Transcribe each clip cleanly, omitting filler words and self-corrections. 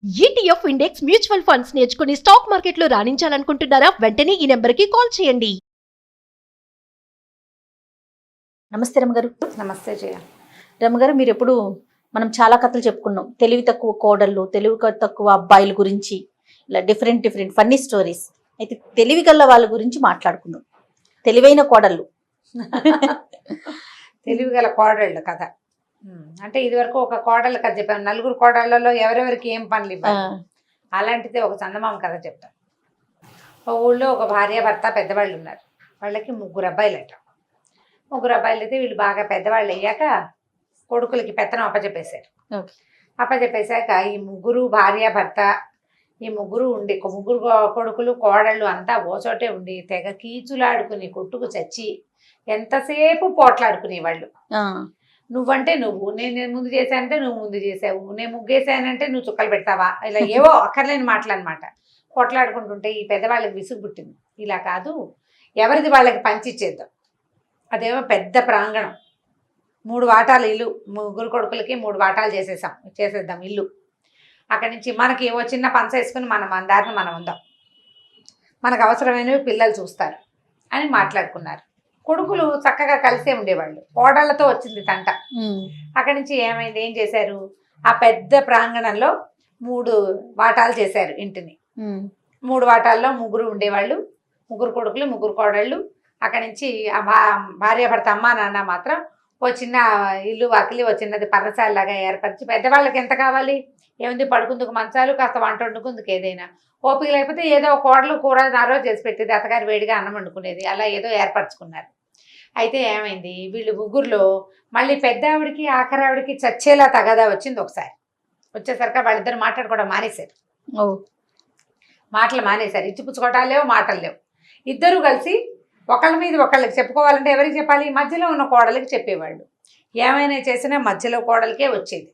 ETF index mutual funds నేర్చుకుని stock మార్కెట్లో రాణించాలనుకుంటున్నారా? వెంటనే ఈ నెంబర్కి కాల్ చేయండి. నమస్తే రమ్మగారు. నమస్తే జయ. రమ్మగారు, మీరు ఎప్పుడు మనం చాలా కథలు చెప్పుకున్నాం. తెలివి తక్కువ కోడళ్ళు, తెలివి తక్కువ అబ్బాయిల గురించి, ఇలా డిఫరెంట్ ఫన్నీ స్టోరీస్. అయితే తెలివి గల్ల వాళ్ళ గురించి మాట్లాడుకుందాం. తెలివైన కోడళ్ళు. తెలివి గల కోడళ్ళు కథ. అంటే ఇదివరకు ఒక కోడళ్ళ కథ చెప్పాను. నలుగురు కోడళ్ళలో ఎవరెవరికి ఏం పనులు ఇవ్వాలి, అలాంటిది ఒక చందమామ కథ చెప్తాను. ఒక ఊళ్ళో ఒక భార్య భర్త పెద్దవాళ్ళు ఉన్నారు. వాళ్ళకి ముగ్గురు అబ్బాయిలట. ముగ్గురు అబ్బాయిలు అయితే వీళ్ళు బాగా పెద్దవాళ్ళు అయ్యాక కొడుకులకి పెత్తనం అప్పచెప్పేశారు. అప్పచెప్పేశాక ఈ ముగ్గురు భార్య భర్త, ఈ ముగ్గురు ఉండి ముగ్గురు కొడుకులు కోడళ్ళు అంతా ఓచోటే ఉండి తెగ కీచులాడుకుని కొట్టుకు చచ్చి ఎంతసేపు పోట్లాడుకునేవాళ్ళు. నువ్వంటే నువ్వు, నేను ముందు చేశానంటే నువ్వు ముందు చేసావు, నేను ముగ్గేసానంటే నువ్వు చుక్కలు పెడతావా, ఇలా ఏవో అక్కర్లేని మాటలు అనమాట. కొట్లాడుకుంటుంటే ఈ పెద్దవాళ్ళకి విసుగు పుట్టింది. ఇలా కాదు, ఎవరిది వాళ్ళకి పంచిచ్చేద్దాం. అదేమో పెద్ద ప్రాంగణం, 3 వాటాలు ఇల్లు, ముగ్గురు కొడుకులకి 3 వాటాలు చేసేద్దాం ఇల్లు. అక్కడి నుంచి మనకి ఏవో చిన్న పంచ వేసుకుని మన దారిని మనం ఉందాం, మనకు అవసరమైనవి పిల్లలు చూస్తారు అని మాట్లాడుకున్నారు. కొడుకులు చక్కగా కలిసే ఉండేవాళ్ళు. కోడళ్లతో వచ్చింది తంట. అక్కడి నుంచి ఏమైంది, ఏం చేశారు, ఆ పెద్ద ప్రాంగణంలో 3 వాటాలు చేశారు ఇంటిని. 3 వాటాల్లో ముగ్గురు ఉండేవాళ్ళు, ముగ్గురు కొడుకులు, ముగ్గురు కోడళ్ళు. అక్కడి నుంచి ఆ భార్య భర్త అమ్మ నాన్న మాత్రం ఓ చిన్న ఇల్లు వాకిలి, ఓ చిన్నది పర్ణశాలలాగా ఏర్పరిచి, పెద్దవాళ్ళకి ఎంత కావాలి, ఏముంది, పడుకుందుకు మంచాలు, కాస్త వంట వండుకుందుకు ఏదైనా, ఓపిక లేకపోతే ఏదో కోడలు కూర నారో చేసి పెట్టేది, అత్తగారు వేడిగా అన్నం వండుకునేది, అలా ఏదో ఏర్పరచుకున్నారు. అయితే ఏమైంది, వీళ్ళు ముగ్గురులో మళ్ళీ పెద్ద ఆవిడికి ఆఖరి ఆవిడికి చచ్చేలా తగదా వచ్చింది. ఒకసారి వచ్చేసరికి వాళ్ళిద్దరు మాట్లాడుకోవడం మానేశారు. మాటలు మానేశారు, ఇచ్చిపుచ్చుకోవటాలు లేవు, మాటలు లేవు. ఇద్దరు కలిసి ఒకళ్ళ మీద ఒకళ్ళకి చెప్పుకోవాలంటే ఎవరికి చెప్పాలి, మధ్యలో ఉన్న కోడలికి చెప్పేవాళ్ళు. ఏమైనా చేసినా మధ్యలో కోడలికే వచ్చేది,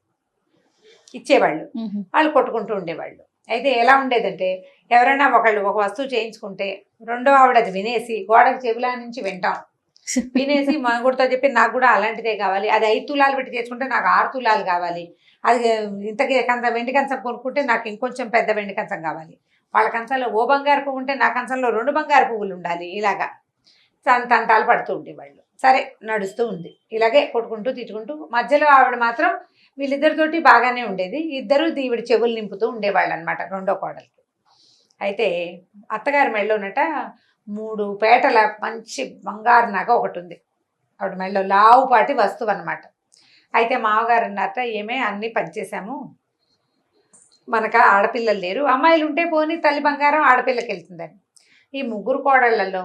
ఇచ్చేవాళ్ళు. వాళ్ళు కొట్టుకుంటూ ఉండేవాళ్ళు. అయితే ఎలా ఉండేదంటే, ఎవరైనా ఒకళ్ళు ఒక వస్తువు చేయించుకుంటే రెండో ఆవిడ అది వినేసి గోడకి చెవులా నుంచి వింటాం, వినేసి మగుడితో చెప్పి నాకు కూడా అలాంటిదే కావాలి, అది 5 తులాలు పెట్టి తెచ్చుకుంటే నాకు 6 తులాలు కావాలి, అది ఇంతకీ వెండి కంచం కొనుక్కుంటే నాకు ఇంకొంచెం పెద్ద వెండి కంచం కావాలి, వాళ్ళ కంచంలో ఓ బంగారు పువ్వు ఉంటే నా కంచంలో 2 బంగారు పువ్వులు ఉండాలి, ఇలాగా తంటాలు పడుతూ ఉండేవాళ్ళు. సరే, నడుస్తూ ఉంది ఇలాగే కొట్టుకుంటూ తిట్టుకుంటూ. మధ్యలో ఆవిడ మాత్రం వీళ్ళిద్దరితోటి బాగానే ఉండేది. ఇద్దరు ఈవిడ చెవులు నింపుతూ ఉండేవాళ్ళు అనమాట రెండో కోడలికి. అయితే అత్తగారి మెళ్ళోనట 3 పేటల మంచి బంగారు నగ ఒకటి ఉంది. ఆవిడ మెళ్ళో లావుపాటి వస్తువు అనమాట. అయితే మామగారు అన్నారట, ఏమే అన్నీ పనిచేసాము, మనక ఆడపిల్లలు లేరు, అమ్మాయిలు ఉంటే పోనీ తల్లి బంగారం ఆడపిల్లకి వెళ్తుందని. ఈ ముగ్గురు కోడళ్లలో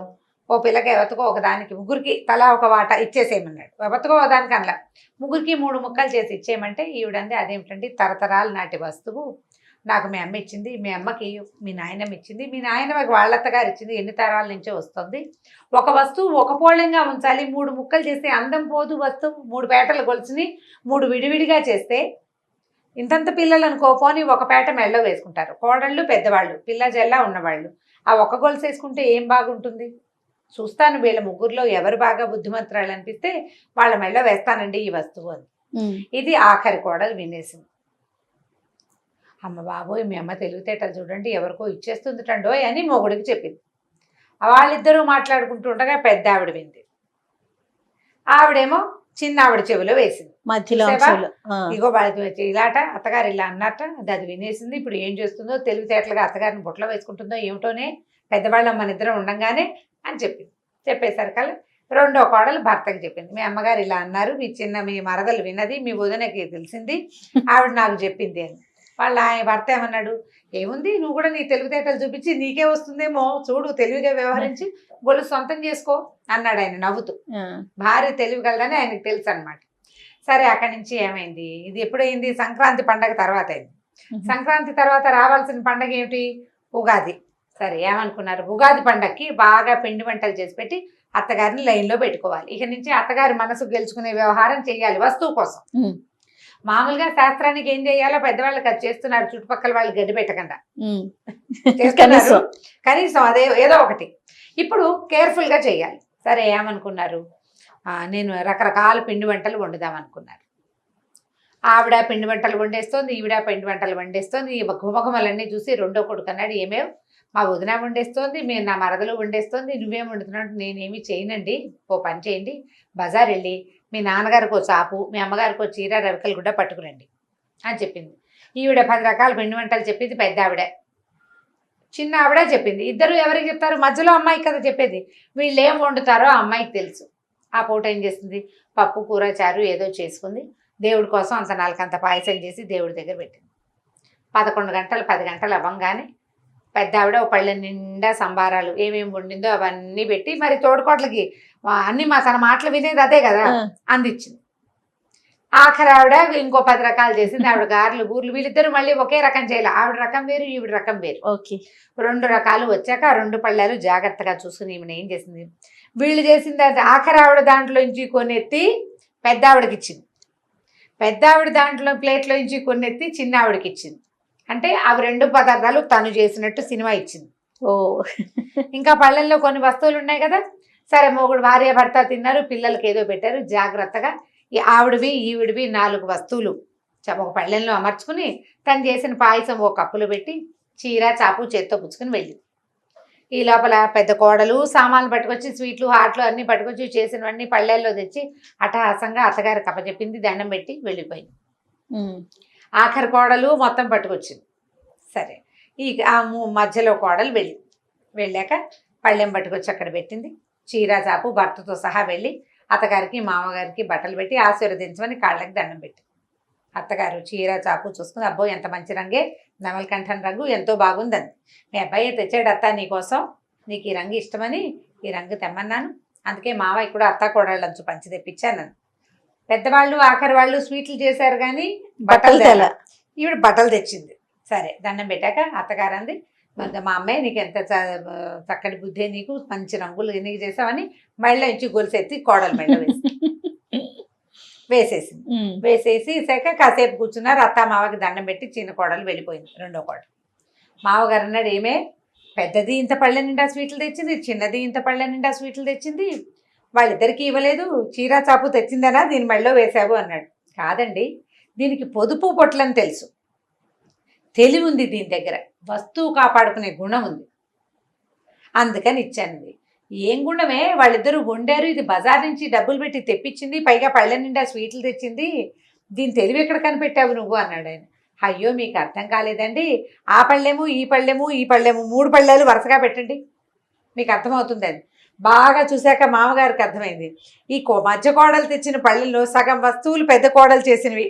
ఓ పిల్లకి ఎవతకో ఒకదానికి, ముగ్గురికి తలా ఒక వాటా ఇచ్చేసేయమన్నాడు. ఎవతకో ఒకదానికి అనలా, ముగ్గురికి 3 ముక్కలు చేసి ఇచ్చేయమంటే ఈవిడంది, అదేమిటండి, తరతరాలు నాటి వస్తువు, నాకు మీ అమ్మ ఇచ్చింది, మీ అమ్మకి మీ నాయనమ్మ ఇచ్చింది, మీ నాయనమ్మకి వాళ్ళత్తగారు ఇచ్చింది, ఎన్ని తరాల నుంచో వస్తుంది, ఒక వస్తువు ఒక పోళంగా ఉంచాలి, 3 ముక్కలు చేస్తే అందం పోదు వస్తువు, 3 పేటలు గొలుసుని 3 విడివిడిగా చేస్తే ఇంతంత పిల్లలు అనుకో, పోనీ ఒక పేట మెళ్ళో వేసుకుంటారు కోడళ్ళు పెద్దవాళ్ళు, పిల్ల జల్లా ఉన్నవాళ్ళు. ఆ ఒక్క గొలుసు వేసుకుంటే ఏం బాగుంటుంది, చూస్తాను వీళ్ళ ముగ్గురులో ఎవరు బాగా బుద్ధిమంతురాలు అనిపిస్తే వాళ్ళ మెళ్ళో వేస్తానండి ఈ వస్తువు అని. ఇది ఆఖరి కోడలు వినేసింది. అమ్మ బాబోయ్, మీ అమ్మ తెలివితేటలు చూడండి, ఎవరికో ఇచ్చేస్తుందిటండోయ్ అని మొగుడికి చెప్పింది. వాళ్ళిద్దరూ మాట్లాడుకుంటూ ఉండగా పెద్ద ఆవిడ వింది. ఆవిడేమో చిన్న ఆవిడ చెవిలో వేసింది. మధ్యలో ఇగో వాళ్ళకి ఇలాట, అత్తగారు ఇలా అన్నట్ట, అది వినేసింది. ఇప్పుడు ఏం చేస్తుందో, తెలివితేటలుగా అత్తగారిని బుట్టలో వేసుకుంటుందో ఏమిటోనే, పెద్దవాళ్ళం మన ఇద్దరం ఉండంగానే అని చెప్పింది. చెప్పేసరికల్లా రెండో కోడలు భర్తకి చెప్పింది, మీ అమ్మగారు ఇలా అన్నారు, మీ మరదలు విన్నది, మీ వదినకి తెలిసింది, ఆవిడ నాకు చెప్పింది అని. వాళ్ళ ఆయన భర్త ఏమన్నాడు, ఏముంది, నువ్వు కూడా నీ తెలివితేటలు చూపించి నీకే వస్తుందేమో చూడు, తెలివిగా వ్యవహరించి గొలుసు సొంతం చేసుకో అన్నాడు ఆయన నవ్వుతూ. భార్య తెలివి కలదని ఆయనకు తెలుసు అనమాట. సరే, అక్కడి నుంచి ఏమైంది, ఇది ఎప్పుడైంది, సంక్రాంతి పండగ తర్వాత అయింది. సంక్రాంతి తర్వాత రావాల్సిన పండగ ఏమిటి, ఉగాది. సరే, ఏమనుకున్నారు, ఉగాది పండగకి బాగా పిండి వంటలు చేసి పెట్టి అత్తగారిని లైన్లో పెట్టుకోవాలి. ఇక నుంచి అత్తగారి మనసు గెలుచుకునే వ్యవహారం చేయాలి వస్తువు కోసం. మామూలుగా శాస్త్రానికి ఏం చేయాలో పెద్దవాళ్ళకి అది చేస్తున్నారు, చుట్టుపక్కల వాళ్ళు గడ్డి పెట్టకుండా చేస్తున్నారు. కనీసం అదే ఏదో ఒకటి ఇప్పుడు కేర్ఫుల్గా చేయాలి. సరే, ఏమనుకున్నారు, నేను రకరకాల పిండి వంటలు వండుదాం అనుకున్నారు. ఆవిడ పిండి వంటలు వండేస్తోంది, ఈవిడ పిండి వంటలు వండేస్తోంది. ఈ గుమగుమలన్నీ చూసి రెండో కొడుకు అన్నాడు, ఏమేవ్ మా వదిన వండేస్తోంది, మీరు నా మరదలు వండేస్తోంది, నువ్వేం వండుతున్నావు? నేనేమి చేయనండి, ఓ పని చేయండి, బజార్ వెళ్ళి మీ నాన్నగారికి ఓ చాపు, మీ అమ్మగారికి ఓ చీర, రవికలు కూడా పట్టుకురండి అని చెప్పింది. ఈవిడ 10 రకాల పిండి వంటలు చెప్పింది పెద్ద ఆవిడ. చిన్న ఆవిడ చెప్పింది. ఇద్దరు ఎవరికి చెప్తారు? మధ్యలో అమ్మాయి కదా చెప్పేది. వీళ్ళు ఏం వండుతారో ఆ అమ్మాయికి తెలుసు. ఆ పూట ఏం చేస్తుంది, పప్పు కూర చారు ఏదో చేసుకుంది. దేవుడి కోసం అంత నాలుకంత పాయసం చేసి దేవుడి దగ్గర పెట్టింది. 11 గంటలు 10 గంటలు అవ్వంగానే పెద్ద ఆవిడ ఓ పళ్ళె నిండా సంబారాలు ఏమేమి వండిందో అవన్నీ పెట్టి, మరి తోడుకోట్లకి అన్ని తన మాటలు వినేది అదే కదా, అందించింది. ఆఖరి ఆవిడ ఇంకో 10 రకాలు చేసింది. ఆవిడ గారెలు బూర్లు, వీళ్ళిద్దరు మళ్ళీ ఒకే రకం చేయాలి. ఆవిడ రకం వేరు, ఈవిడ రకం వేరు. ఓకే. 2 రకాలు వచ్చాక ఆ 2 పళ్ళాలు జాగ్రత్తగా చూసుకుని ఈమెను ఏం చేసింది, వీళ్ళు చేసింది ఆఖరి ఆవిడ దాంట్లోంచి కొన్నెత్తి పెద్ద ఆవిడకి ఇచ్చింది. పెద్ద ఆవిడ దాంట్లో ప్లేట్లోంచి కొన్నెత్తి చిన్న ఆవిడకి ఇచ్చింది. అంటే అవి 2 పదార్థాలు తను చేసినట్టు సినిమా ఇచ్చింది. ఓ. ఇంకా పళ్ళల్లో కొన్ని వస్తువులు ఉన్నాయి కదా, సరే మొగుడు భార్య భర్త తిన్నారు, పిల్లలకి ఏదో పెట్టారు. జాగ్రత్తగా ఈ ఆవిడవి ఈవిడివి 4 వస్తువులు ఒక పళ్ళెంలో అమర్చుకుని తను చేసిన పాయసం ఓ కప్పులో పెట్టి చీర చాపు చేత్తో పుచ్చుకుని వెళ్ళింది. ఈ లోపల పెద్ద కోడలు సామాన్లు పట్టుకొచ్చి స్వీట్లు హాట్లు అన్నీ పట్టుకొచ్చి చేసినవన్నీ పళ్ళెల్లో తెచ్చి అట్టహాసంగా అత్తగారు కప్పచెప్పింది, దండం పెట్టి వెళ్ళిపోయింది. ఆఖరి కోడలు మొత్తం పట్టుకొచ్చింది. సరే ఈ మధ్యలో కోడలు వెళ్ళాక పళ్ళెం పట్టుకొచ్చి అక్కడ పెట్టింది. చీర చాపు భర్తతో సహా వెళ్ళి అత్తగారికి మామగారికి బట్టలు పెట్టి ఆశీర్వదించమని కాళ్ళకి దండం పెట్టి, అత్తగారు చీర చాపు చూసుకుని, అబ్బో ఎంత మంచి రంగే, నెమలికంఠన్ రంగు ఎంతో బాగుందండి, మీ అబ్బాయి తెచ్చాడు అత్త నీకోసం, నీకు ఈ రంగు ఇష్టమని ఈ రంగు తెమ్మన్నాను, అందుకే మావయ్య కూడా అత్త కోడళ్ళంచు పంచి తెప్పించాను. పెద్దవాళ్ళు ఆఖరి వాళ్ళు స్వీట్లు చేశారు కానీ బట్టలు తెల, ఈవిడ బట్టలు తెచ్చింది. సరే దండం పెట్టాక అత్తగారు అంది, మా అమ్మాయి నీకు ఎంత చక్కటి బుద్ధి, నీకు మంచి రంగులు ఎన్నిక చేసావని మెళ్ళ నుంచి గొలుసెత్తి కోడలు మెళ్ళ వేసేసింది. వేసేసాక కాసేపు కూర్చున్నారు. అత్త మావకి దండం పెట్టి చిన్న కోడలు వెళ్ళిపోయింది. రెండో కోడలు మావగారు అన్నాడు, ఏమే పెద్దది ఇంత పళ్ళె నిండా స్వీట్లు తెచ్చింది, చిన్నది ఇంత పళ్ళె నిండా స్వీట్లు తెచ్చింది, వాళ్ళిద్దరికీ ఇవ్వలేదు, చీర చాపు తెచ్చిందనా దీని మెళ్ళో వేసావు అన్నాడు. కాదండి, దీనికి పొదుపు పొట్లని తెలుసు, తెలివి ఉంది దీని దగ్గర, వస్తువు కాపాడుకునే గుణం ఉంది, అందుకని ఇచ్చానండి. ఏం గుణమే, వాళ్ళిద్దరూ వండారు, ఇది బజార్ నుంచి డబ్బులు పెట్టి తెప్పించింది, పైగా పళ్ళ నిండా స్వీట్లు తెచ్చింది, దీని తెలివి ఎక్కడ కనిపెట్టావు నువ్వు అన్నాడు ఆయన. అయ్యో మీకు అర్థం కాలేదండి, ఆ పళ్ళెము ఈ పళ్ళెము ఈ పళ్ళెము 3 పళ్ళాలు వరుసగా పెట్టండి మీకు అర్థమవుతుంది అని. బాగా చూశాక మామగారికి అర్థమైంది, ఈ మధ్య కోడలు తెచ్చిన పళ్ళెల్లో సగం వస్తువులు పెద్ద కోడలు చేసినవి,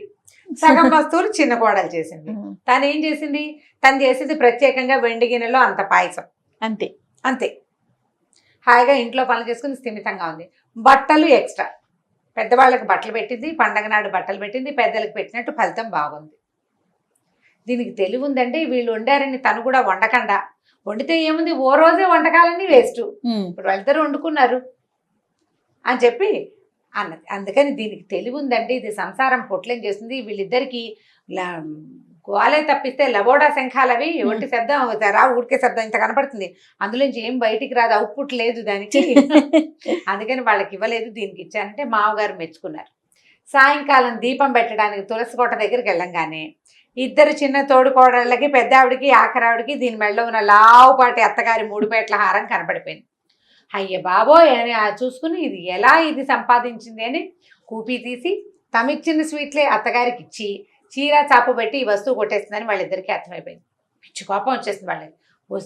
సగం వస్తువులు చిన్న కోడలు చేసింది. తను ఏం చేసింది, తను చేసింది ప్రత్యేకంగా వెండి గిన్నెలో అంత పాయసం, అంతే అంతే. హాయిగా ఇంట్లో పనులు చేసుకుని స్థిమితంగా ఉంది. బట్టలు ఎక్స్ట్రా, పెద్దవాళ్ళకి బట్టలు పెట్టింది, పండగ నాడు బట్టలు పెట్టింది, పెద్దలకు పెట్టినట్టు ఫలితం బాగుంది. దీనికి తెలివి ఉందండి. వీళ్ళు వండారని తను కూడా వండకుండా, వండితే ఏముంది ఓ రోజే వంటకాలన్నీ వేస్ట్, ఇప్పుడు వాళ్ళిద్దరు వండుకున్నారు అని చెప్పి అన్నది. అందుకని దీనికి తెలివి ఉందండి, ఇది సంసారం పొట్లేం చేస్తుంది. వీళ్ళిద్దరికి గోలే తప్పిస్తే లబోడా శంఖాలవి ఒంటి శబ్దం రా ఊరికే శబ్దం ఇంత కనపడుతుంది, అందులోంచి ఏం బయటికి రాదు, అవుట్పుట్ లేదు దానికి, అందుకని వాళ్ళకి ఇవ్వలేదు, దీనికి ఇచ్చానంటే మామగారు మెచ్చుకున్నారు. సాయంకాలం దీపం పెట్టడానికి తులసి కోట దగ్గరికి వెళ్ళంగానే ఇద్దరు చిన్న తోడుకోడళ్ళకి పెద్ద ఆవిడికి ఆఖరావిడికి దీని మెళ్ళలో ఉన్న లావుపాటి అత్తగారి 3 పేట్ల హారం కనపడిపోయింది. అయ్య బాబోయ్ అని చూసుకుని ఇది ఎలా ఇది సంపాదించింది అని కూపీ తీసి తమిచ్చిన స్వీట్లే అత్తగారికి ఇచ్చి చీర చాపు పెట్టి ఈ వస్తువు కొట్టేస్తుందని వాళ్ళిద్దరికీ అర్థమైపోయింది. పిచ్చి కోపం వచ్చేసింది వాళ్ళకి.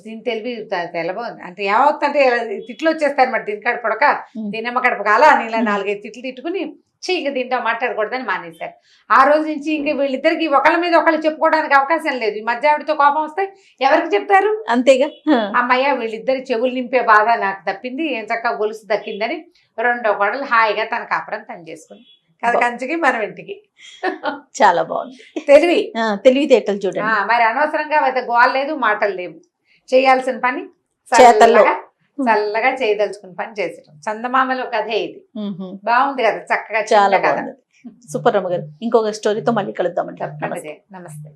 దీని తెలివి తెలబో అంటే ఏమవుతుందంటే తిట్లు వచ్చేస్తారు మరి, దీని కడుపు పొడక దీనమ్మ కడుపు కాల అని ఇలా 4-5 తిట్లు తిట్టుకుని ఇంక దీంతో మాట్లాడకూడదని మానేశారు. ఆ రోజు నుంచి ఇంక వీళ్ళిద్దరికి ఒకళ్ళ మీద ఒకళ్ళు చెప్పుకోవడానికి అవకాశం లేదు. ఈ మధ్య ఆవిడతో కోపం వస్తే ఎవరికి చెప్తారు, అంతేగా. అమ్మయ్య వీళ్ళిద్దరి చెవులు నింపే బాధ నాకు తప్పింది, ఏం చక్కగా గొలుసు దక్కిందని రెండో కోడలు హాయిగా తన కాపురం తను చేసుకుని కథ కంచికి మనం ఇంటికి. చాలా బాగుంది. తెలివితేటలు చూడండి. మరి అనవసరంగా గోల్ లేదు మాటలు లేవు, చేయాల్సిన పని చల్లగా చేయదలుచుకుని పని చేసడం. చందమామలో కథే ఇది. బాగుంది కదా, చక్కగా చాలా బాగుంది. సూపర్ రమ్మ గారు, ఇంకొక స్టోరీతో మళ్ళీ కలుద్దామండి. నమస్తే.